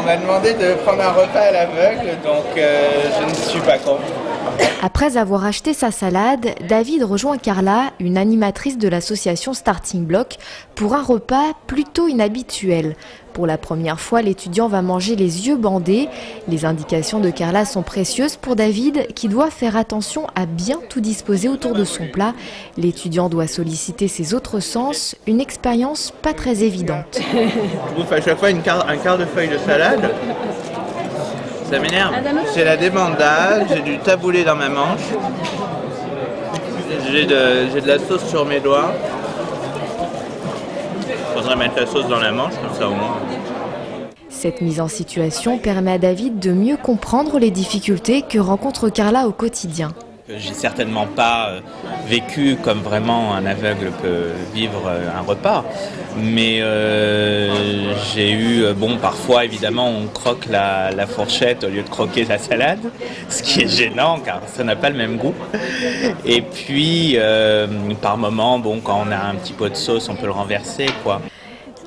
On m'a demandé de prendre un repas à l'aveugle, donc je ne suis pas contre. Après avoir acheté sa salade, David rejoint Carla, une animatrice de l'association Starting Block, pour un repas plutôt inhabituel. Pour la première fois, l'étudiant va manger les yeux bandés. Les indications de Carla sont précieuses pour David, qui doit faire attention à bien tout disposer autour de son plat. L'étudiant doit solliciter ses autres sens, une expérience pas très évidente. Je bouffe à chaque fois un quart de feuille de salade. Ça m'énerve. J'ai la débandade, j'ai du taboulé dans ma manche, j'ai de la sauce sur mes doigts. Faudrait mettre la sauce dans la manche, comme ça au moins. Cette mise en situation permet à David de mieux comprendre les difficultés que rencontre Carla au quotidien. J'ai certainement pas vécu comme vraiment un aveugle peut vivre un repas, mais j'ai eu, parfois évidemment on croque la fourchette au lieu de croquer la salade, ce qui est gênant car ça n'a pas le même goût. Et puis par moment, quand on a un petit pot de sauce, on peut le renverser, quoi.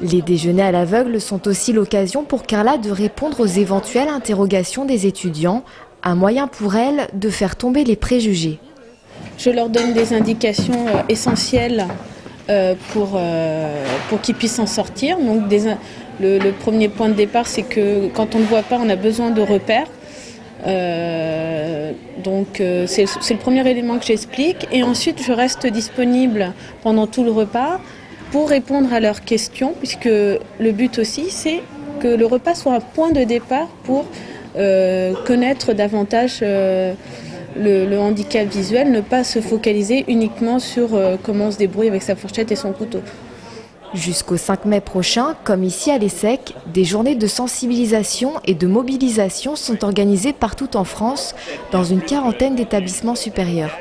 Les déjeuners à l'aveugle sont aussi l'occasion pour Carla de répondre aux éventuelles interrogations des étudiants. Un moyen pour elle de faire tomber les préjugés. Je leur donne des indications essentielles pour qu'ils puissent s'en sortir. Donc le premier point de départ, c'est que quand on ne voit pas, on a besoin de repères. C'est le premier élément que j'explique. Et ensuite, je reste disponible pendant tout le repas pour répondre à leurs questions, puisque le but aussi, c'est que le repas soit un point de départ pour connaître davantage le handicap visuel, ne pas se focaliser uniquement sur comment on se débrouille avec sa fourchette et son couteau. Jusqu'au 5 mai prochain, comme ici à l'ESSEC, des journées de sensibilisation et de mobilisation sont organisées partout en France, dans une quarantaine d'établissements supérieurs.